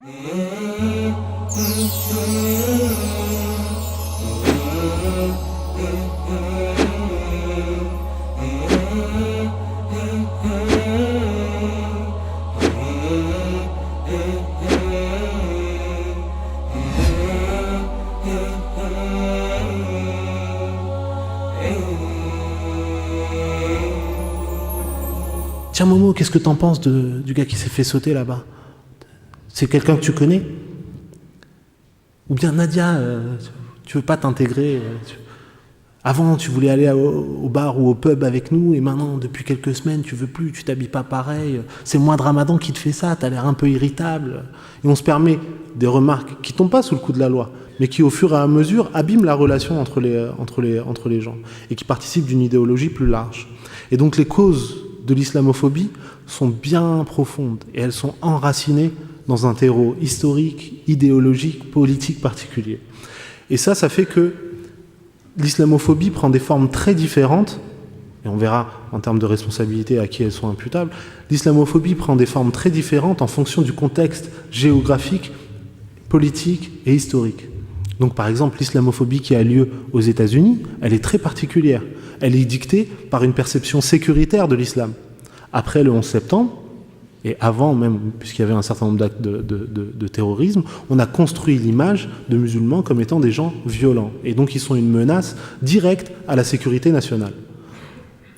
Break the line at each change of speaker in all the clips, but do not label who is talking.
Tiens Momo, qu'est-ce que t'en penses du gars qui s'est fait sauter là-bas? C'est quelqu'un que tu connais? Ou bien Nadia, tu veux pas t'intégrer? Avant, tu voulais aller au bar ou au pub avec nous, et maintenant, depuis quelques semaines, tu veux plus, tu t'habilles pas pareil. C'est moi de Ramadan qui te fait ça, t'as l'air un peu irritable. Et on se permet des remarques qui tombent pas sous le coup de la loi, mais qui, au fur et à mesure, abîment la relation entre les gens, et qui participent d'une idéologie plus large. Et donc, les causes de l'islamophobie sont bien profondes, et elles sont enracinées dans un terreau historique, idéologique, politique particulier. Et ça fait que l'islamophobie prend des formes très différentes, et on verra en termes de responsabilité à qui elles sont imputables. L'islamophobie prend des formes très différentes en fonction du contexte géographique, politique et historique. Donc par exemple, l'islamophobie qui a lieu aux États-Unis, elle est très particulière. Elle est dictée par une perception sécuritaire de l'islam. Après le 11 septembre, et avant même, puisqu'il y avait un certain nombre d'actes de terrorisme, on a construit l'image de musulmans comme étant des gens violents. Et donc ils sont une menace directe à la sécurité nationale.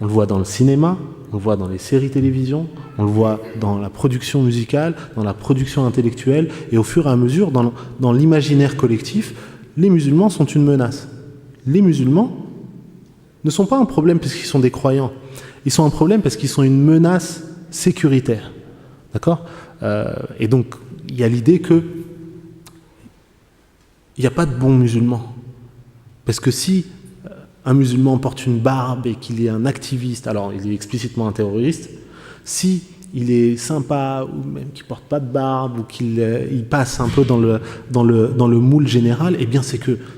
On le voit dans le cinéma, on le voit dans les séries télévision, on le voit dans la production musicale, dans la production intellectuelle, et au fur et à mesure, dans l'imaginaire collectif, les musulmans sont une menace. Les musulmans ne sont pas un problème parce qu'ils sont des croyants. Ils sont un problème parce qu'ils sont une menace sécuritaire. D'accord ? Et donc, il y a l'idée qu'il n'y a pas de bons musulmans. Parce que si un musulman porte une barbe et qu'il est un activiste, alors il est explicitement un terroriste, si il est sympa ou même qu'il ne porte pas de barbe ou qu'il passe un peu dans le moule général, eh bien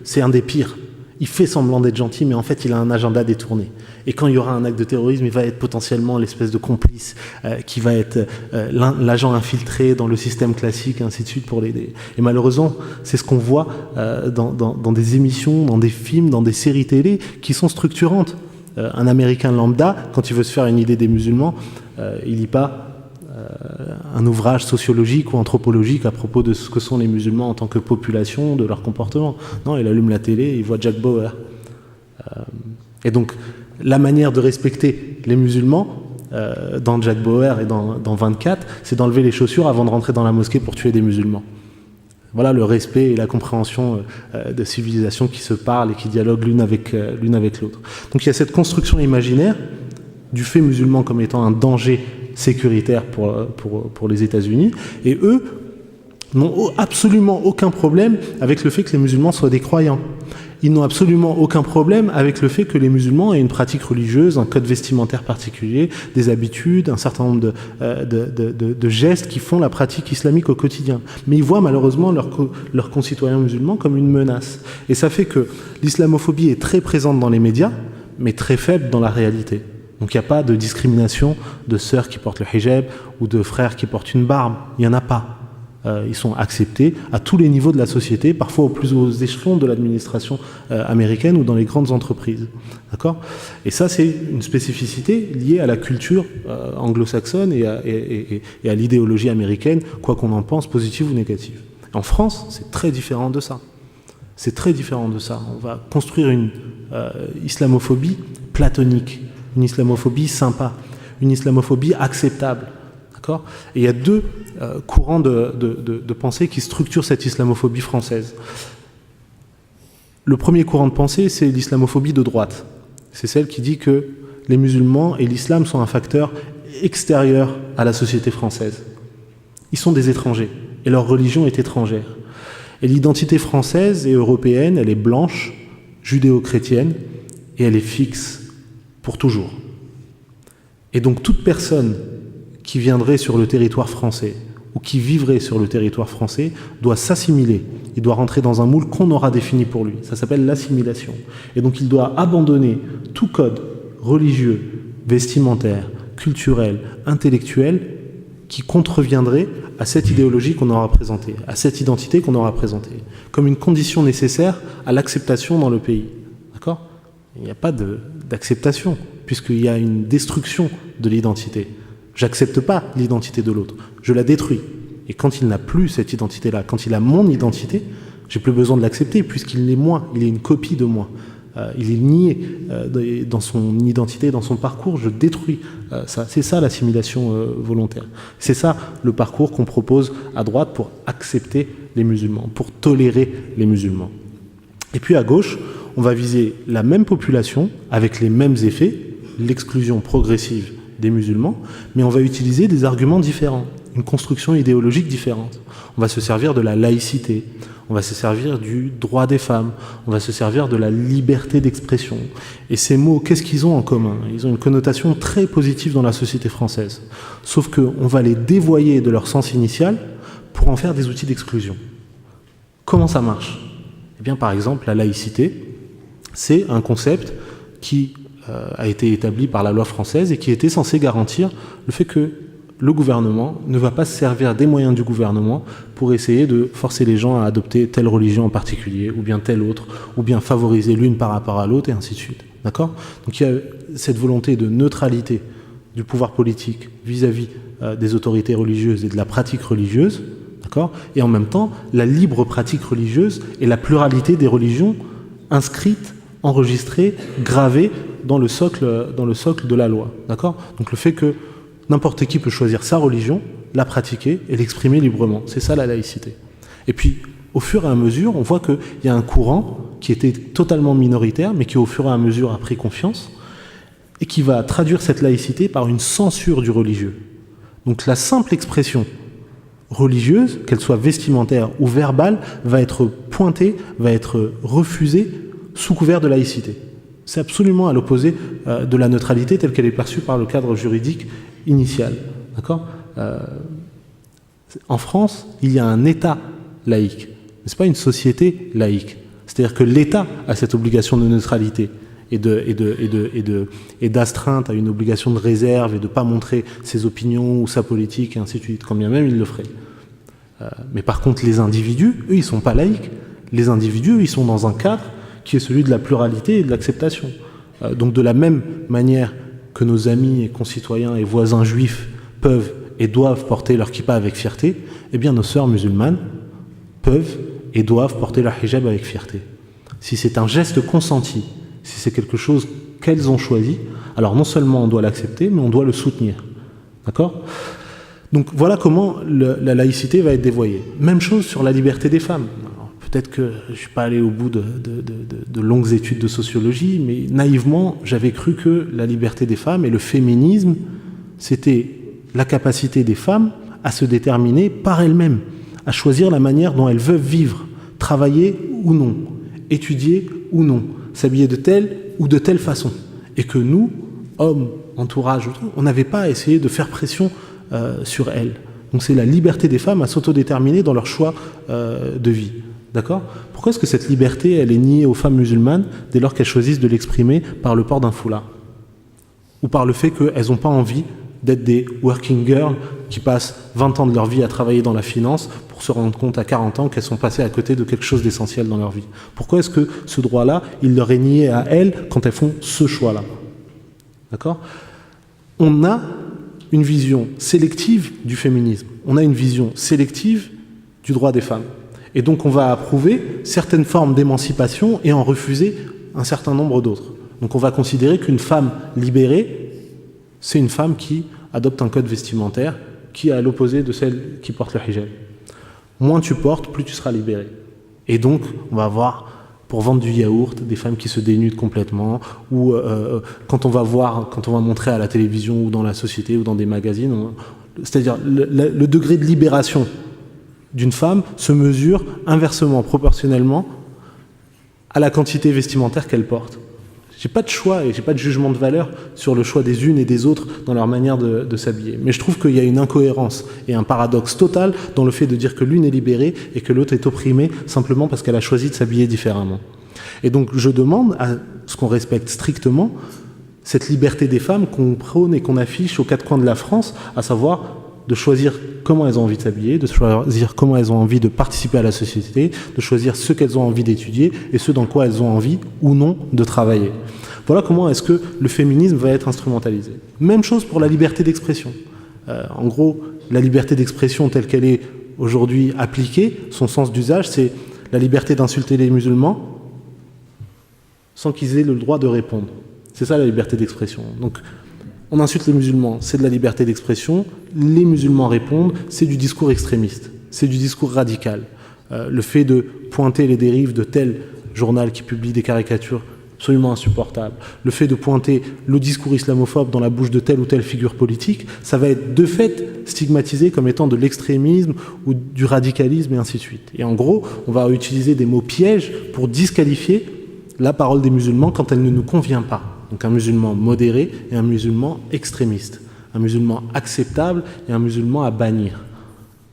c'est un des pires. Il fait semblant d'être gentil, mais en fait, il a un agenda détourné. Et quand il y aura un acte de terrorisme, il va être potentiellement l'espèce de complice qui va être l'agent infiltré dans le système classique, et ainsi de suite, pour l'aider. Et malheureusement, c'est ce qu'on voit dans des émissions, dans des films, dans des séries télé qui sont structurantes. Un Américain lambda, quand il veut se faire une idée des musulmans, il lit pas un ouvrage sociologique ou anthropologique à propos de ce que sont les musulmans en tant que population, de leur comportement. Non, il allume la télé et il voit Jack Bauer. Et donc, la manière de respecter les musulmans dans Jack Bauer et dans 24, c'est d'enlever les chaussures avant de rentrer dans la mosquée pour tuer des musulmans. Voilà le respect et la compréhension de civilisations qui se parlent et qui dialoguent l'une avec l'autre. Donc il y a cette construction imaginaire du fait musulman comme étant un danger sécuritaire pour les États-Unis, et eux n'ont absolument aucun problème avec le fait que les musulmans soient des croyants. Ils n'ont absolument aucun problème avec le fait que les musulmans aient une pratique religieuse, un code vestimentaire particulier, des habitudes, un certain nombre de gestes qui font la pratique islamique au quotidien. Mais ils voient malheureusement leurs concitoyens musulmans comme une menace. Et ça fait que l'islamophobie est très présente dans les médias, mais très faible dans la réalité. Donc il n'y a pas de discrimination de sœurs qui portent le hijab ou de frères qui portent une barbe. Il n'y en a pas. Ils sont acceptés à tous les niveaux de la société, parfois aux plus hauts échelons de l'administration américaine ou dans les grandes entreprises. D'accord ? Et ça, c'est une spécificité liée à la culture anglo-saxonne et à l'idéologie américaine, quoi qu'on en pense, positive ou négative. En France, c'est très différent de ça. C'est très différent de ça. On va construire une islamophobie platonique, une islamophobie sympa, une islamophobie acceptable. D'accord ? Et il y a deux courants de pensée qui structurent cette islamophobie française. Le premier courant de pensée, c'est l'islamophobie de droite. C'est celle qui dit que les musulmans et l'islam sont un facteur extérieur à la société française. Ils sont des étrangers, et leur religion est étrangère. Et l'identité française et européenne, elle est blanche, judéo-chrétienne, et elle est fixe pour toujours. Et donc toute personne qui viendrait sur le territoire français ou qui vivrait sur le territoire français doit s'assimiler. Il doit rentrer dans un moule qu'on aura défini pour lui. Ça s'appelle l'assimilation. Et donc il doit abandonner tout code religieux, vestimentaire, culturel, intellectuel qui contreviendrait à cette idéologie qu'on aura présentée, à cette identité qu'on aura présentée, comme une condition nécessaire à l'acceptation dans le pays. D'accord ? Il n'y a pas d'acceptation, puisqu'il y a une destruction de l'identité. J'accepte pas l'identité de l'autre, je la détruis. Et quand il n'a plus cette identité-là, quand il a mon identité, j'ai plus besoin de l'accepter, puisqu'il est moi, il est une copie de moi. Il est nié dans son identité, dans son parcours, je détruis ça. C'est ça l'assimilation volontaire. C'est ça le parcours qu'on propose à droite pour accepter les musulmans, pour tolérer les musulmans. Et puis à gauche, on va viser la même population avec les mêmes effets, l'exclusion progressive des musulmans, mais on va utiliser des arguments différents, une construction idéologique différente. On va se servir de la laïcité, on va se servir du droit des femmes, on va se servir de la liberté d'expression. Et ces mots, qu'est-ce qu'ils ont en commun ? Ils ont une connotation très positive dans la société française. Sauf qu'on va les dévoyer de leur sens initial pour en faire des outils d'exclusion. Comment ça marche ? Eh bien, par exemple, la laïcité, c'est un concept qui a été établi par la loi française et qui était censé garantir le fait que le gouvernement ne va pas se servir des moyens du gouvernement pour essayer de forcer les gens à adopter telle religion en particulier, ou bien telle autre, ou bien favoriser l'une par rapport à l'autre, et ainsi de suite. D'accord ? Donc il y a cette volonté de neutralité du pouvoir politique vis-à-vis des autorités religieuses et de la pratique religieuse, d'accord ? Et en même temps, la libre pratique religieuse et la pluralité des religions inscrites, enregistrées, gravées dans le socle de la loi. D'accord ? Donc le fait que n'importe qui peut choisir sa religion, la pratiquer et l'exprimer librement. C'est ça la laïcité. Et puis, au fur et à mesure, on voit qu'il y a un courant qui était totalement minoritaire, mais qui au fur et à mesure a pris confiance, et qui va traduire cette laïcité par une censure du religieux. Donc la simple expression religieuse, qu'elle soit vestimentaire ou verbale, va être pointée, va être refusée sous couvert de laïcité. C'est absolument à l'opposé de la neutralité telle qu'elle est perçue par le cadre juridique initial. D'accord ? En France, il y a un État laïque, mais ce n'est pas une société laïque. C'est-à-dire que l'État a cette obligation de neutralité et d'astreinte à une obligation de réserve et de ne pas montrer ses opinions ou sa politique et ainsi de suite, quand bien même il le ferait. Mais par contre, les individus, eux, ils ne sont pas laïques. Les individus, ils sont dans un cadre qui est celui de la pluralité et de l'acceptation. Donc de la même manière que nos amis et concitoyens et voisins juifs peuvent et doivent porter leur kippa avec fierté, eh bien nos sœurs musulmanes peuvent et doivent porter leur hijab avec fierté. Si c'est un geste consenti, si c'est quelque chose qu'elles ont choisi, alors non seulement on doit l'accepter, mais on doit le soutenir. D'accord ? Donc voilà comment la laïcité va être dévoyée. Même chose sur la liberté des femmes. Peut-être que je ne suis pas allé au bout de longues études de sociologie, mais naïvement, j'avais cru que la liberté des femmes et le féminisme, c'était la capacité des femmes à se déterminer par elles-mêmes, à choisir la manière dont elles veulent vivre, travailler ou non, étudier ou non, s'habiller de telle ou de telle façon. Et que nous, hommes, entourage, on n'avait pas à essayer de faire pression sur elles. Donc c'est la liberté des femmes à s'autodéterminer dans leur choix de vie. D'accord ? Pourquoi est-ce que cette liberté, elle est niée aux femmes musulmanes dès lors qu'elles choisissent de l'exprimer par le port d'un foulard ? Ou par le fait qu'elles n'ont pas envie d'être des working girls qui passent 20 ans de leur vie à travailler dans la finance pour se rendre compte à 40 ans qu'elles sont passées à côté de quelque chose d'essentiel dans leur vie ? Pourquoi est-ce que ce droit-là, il leur est nié à elles quand elles font ce choix-là ? D'accord ? On a une vision sélective du féminisme. On a une vision sélective du droit des femmes. Et donc on va approuver certaines formes d'émancipation et en refuser un certain nombre d'autres. Donc on va considérer qu'une femme libérée, c'est une femme qui adopte un code vestimentaire qui est à l'opposé de celle qui porte le hijab. Moins tu portes, plus tu seras libéré. Et donc on va avoir, pour vendre du yaourt, des femmes qui se dénudent complètement, ou quand on va montrer à la télévision ou dans la société ou dans des magazines, c'est-à-dire le degré de libération d'une femme se mesure inversement, proportionnellement à la quantité vestimentaire qu'elle porte. J'ai pas de choix et j'ai pas de jugement de valeur sur le choix des unes et des autres dans leur manière de s'habiller. Mais je trouve qu'il y a une incohérence et un paradoxe total dans le fait de dire que l'une est libérée et que l'autre est opprimée simplement parce qu'elle a choisi de s'habiller différemment. Et donc je demande à ce qu'on respecte strictement cette liberté des femmes qu'on prône et qu'on affiche aux quatre coins de la France, à savoir de choisir comment elles ont envie de s'habiller, de choisir comment elles ont envie de participer à la société, de choisir ce qu'elles ont envie d'étudier et ce dans quoi elles ont envie ou non de travailler. Voilà comment est-ce que le féminisme va être instrumentalisé. Même chose pour la liberté d'expression. En gros, la liberté d'expression telle qu'elle est aujourd'hui appliquée, son sens d'usage, c'est la liberté d'insulter les musulmans sans qu'ils aient le droit de répondre. C'est ça la liberté d'expression. Donc, on insulte les musulmans, c'est de la liberté d'expression. Les musulmans répondent, c'est du discours extrémiste, c'est du discours radical. Le fait de pointer les dérives de tel journal qui publie des caricatures absolument insupportables, le fait de pointer le discours islamophobe dans la bouche de telle ou telle figure politique, ça va être de fait stigmatisé comme étant de l'extrémisme ou du radicalisme et ainsi de suite. Et en gros, on va utiliser des mots pièges pour disqualifier la parole des musulmans quand elle ne nous convient pas. Donc un musulman modéré et un musulman extrémiste. Un musulman acceptable et un musulman à bannir.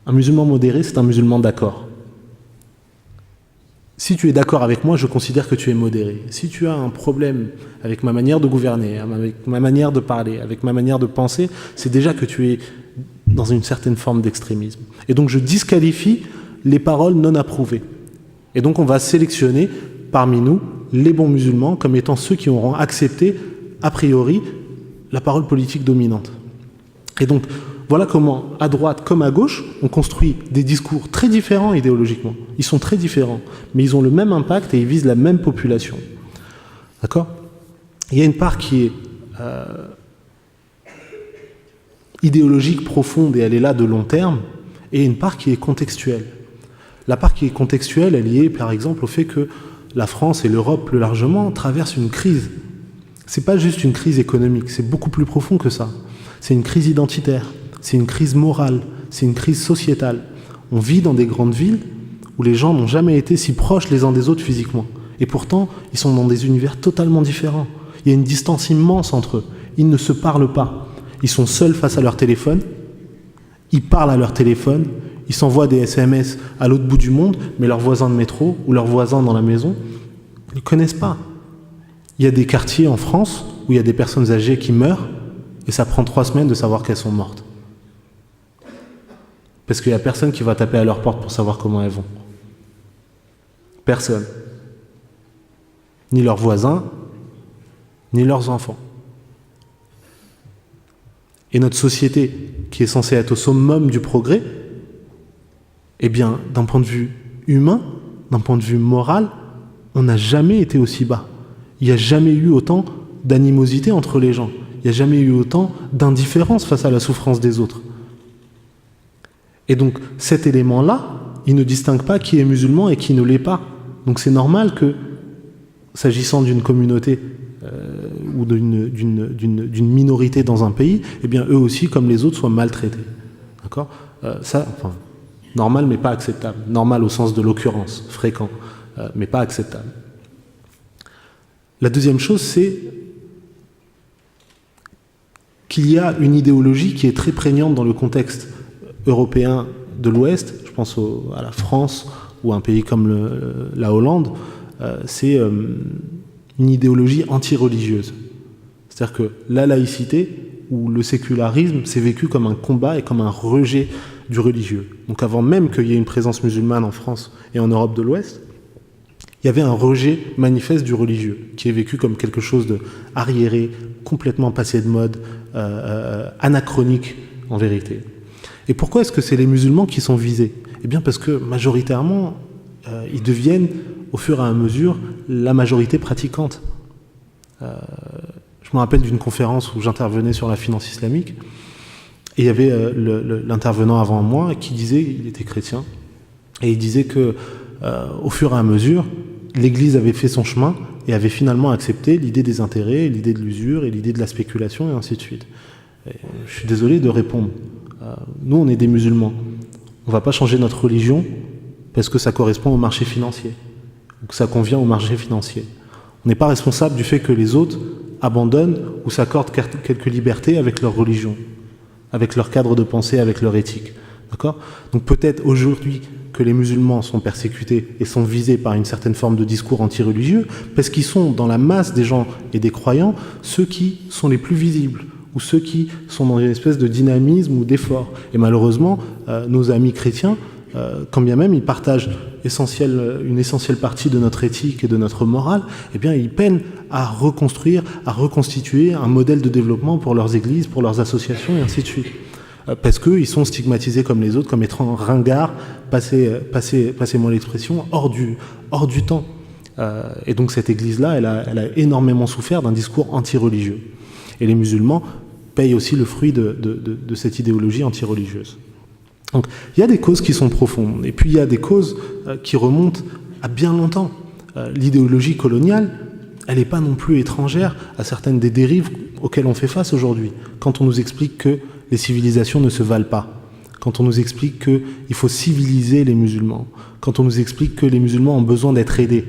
Un musulman modéré, c'est un musulman d'accord. Si tu es d'accord avec moi, je considère que tu es modéré. Si tu as un problème avec ma manière de gouverner, avec ma manière de parler, avec ma manière de penser, c'est déjà que tu es dans une certaine forme d'extrémisme. Et donc je disqualifie les paroles non approuvées. Et donc on va sélectionner parmi nous les bons musulmans comme étant ceux qui auront accepté, a priori, la parole politique dominante. Et donc, voilà comment, à droite comme à gauche, on construit des discours très différents idéologiquement. Ils sont très différents, mais ils ont le même impact et ils visent la même population. D'accord ? Il y a une part qui est idéologique, profonde, et elle est là de long terme, et une part qui est contextuelle. La part qui est contextuelle, elle est liée, par exemple, au fait que la France et l'Europe, plus largement, traversent une crise. C'est pas juste une crise économique, c'est beaucoup plus profond que ça. C'est une crise identitaire, c'est une crise morale, c'est une crise sociétale. On vit dans des grandes villes où les gens n'ont jamais été si proches les uns des autres physiquement. Et pourtant, ils sont dans des univers totalement différents. Il y a une distance immense entre eux. Ils ne se parlent pas. Ils sont seuls face à leur téléphone. Ils parlent à leur téléphone. Ils s'envoient des SMS à l'autre bout du monde, mais leurs voisins de métro ou leurs voisins dans la maison, ils ne connaissent pas. Il y a des quartiers en France où il y a des personnes âgées qui meurent et ça prend 3 semaines de savoir qu'elles sont mortes. Parce qu'il n'y a personne qui va taper à leur porte pour savoir comment elles vont. Personne. Ni leurs voisins, ni leurs enfants. Et notre société, qui est censée être au summum du progrès, eh bien, d'un point de vue humain, d'un point de vue moral, on n'a jamais été aussi bas. Il n'y a jamais eu autant d'animosité entre les gens. Il n'y a jamais eu autant d'indifférence face à la souffrance des autres. Et donc, cet élément-là, il ne distingue pas qui est musulman et qui ne l'est pas. Donc c'est normal que, s'agissant d'une communauté ou d'une minorité dans un pays, eh bien, eux aussi, comme les autres, soient maltraités. D'accord ? Normal, mais pas acceptable. Normal au sens de l'occurrence, fréquent, mais pas acceptable. La deuxième chose, c'est qu'il y a une idéologie qui est très prégnante dans le contexte européen de l'Ouest, je pense à la France ou à un pays comme la Hollande, c'est une idéologie anti-religieuse. C'est-à-dire que la laïcité ou le sécularisme, c'est vécu comme un combat et comme un rejet du religieux. Donc avant même qu'il y ait une présence musulmane en France et en Europe de l'Ouest, il y avait un rejet manifeste du religieux, qui est vécu comme quelque chose de arriéré, complètement passé de mode, anachronique en vérité. Et pourquoi est-ce que c'est les musulmans qui sont visés ? Eh bien parce que majoritairement, ils deviennent, au fur et à mesure, la majorité pratiquante. Je me rappelle d'une conférence où j'intervenais sur la finance islamique, et il y avait l'intervenant avant moi qui disait, il était chrétien, et il disait que au fur et à mesure, l'Église avait fait son chemin et avait finalement accepté l'idée des intérêts, l'idée de l'usure et l'idée de la spéculation et ainsi de suite. Et je suis désolé de répondre. Nous, on est des musulmans. On ne va pas changer notre religion parce que ça correspond au marché financier ou que ça convient au marché financier. On n'est pas responsable du fait que les autres abandonnent ou s'accordent quelques libertés avec leur religion, avec leur cadre de pensée, avec leur éthique. D'accord ? Donc peut-être aujourd'hui que les musulmans sont persécutés et sont visés par une certaine forme de discours anti-religieux, parce qu'ils sont dans la masse des gens et des croyants ceux qui sont les plus visibles, ou ou ceux qui sont dans une espèce de dynamisme ou d'effort. Et malheureusement, nos amis chrétiens, quand bien même ils partagent une essentielle partie de notre éthique et de notre morale, eh bien ils peinent à reconstruire, à reconstituer un modèle de développement pour leurs églises, pour leurs associations et ainsi de suite. Parce qu'ils sont stigmatisés comme les autres, comme étant ringards, passez-moi l'expression, hors du temps. Et donc cette église-là, elle a énormément souffert d'un discours anti-religieux. Et les musulmans payent aussi le fruit de cette idéologie anti-religieuse. Donc il y a des causes qui sont profondes, et puis il y a des causes qui remontent à bien longtemps. L'idéologie coloniale, elle n'est pas non plus étrangère à certaines des dérives auxquelles on fait face aujourd'hui. Quand on nous explique que les civilisations ne se valent pas, quand on nous explique qu'il faut civiliser les musulmans, quand on nous explique que les musulmans ont besoin d'être aidés,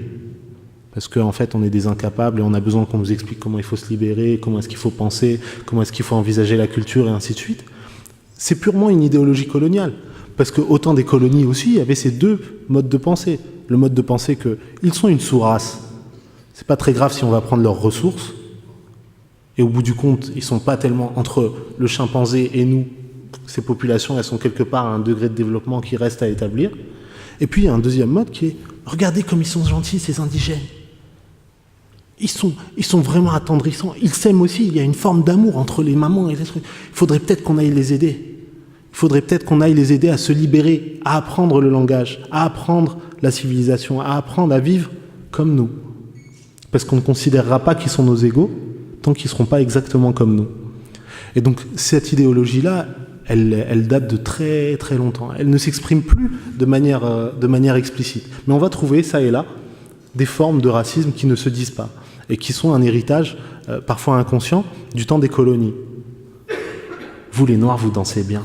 parce qu'en fait on est des incapables et on a besoin qu'on nous explique comment il faut se libérer, comment est-ce qu'il faut penser, comment est-ce qu'il faut envisager la culture et ainsi de suite. C'est purement une idéologie coloniale, parce que autant des colonies aussi, il y avait ces deux modes de pensée. Le mode de pensée qu'ils sont une sous-race, c'est pas très grave si on va prendre leurs ressources, et au bout du compte, ils sont pas tellement entre le chimpanzé et nous, ces populations, elles sont quelque part à un degré de développement qui reste à établir. Et puis il y a un deuxième mode qui est, regardez comme ils sont gentils ces indigènes. Ils sont vraiment attendrissants, ils s'aiment aussi, il y a une forme d'amour entre les mamans et les trucs. Il faudrait peut-être qu'on aille les aider. Il faudrait peut-être qu'on aille les aider à se libérer, à apprendre le langage, à apprendre la civilisation, à apprendre à vivre comme nous. Parce qu'on ne considérera pas qu'ils sont nos égaux tant qu'ils ne seront pas exactement comme nous. Et donc cette idéologie-là, elle date de très très longtemps. Elle ne s'exprime plus de manière explicite. Mais on va trouver, ça et là, des formes de racisme qui ne se disent pas et qui sont un héritage, parfois inconscient, du temps des colonies. Vous les Noirs, vous dansez bien.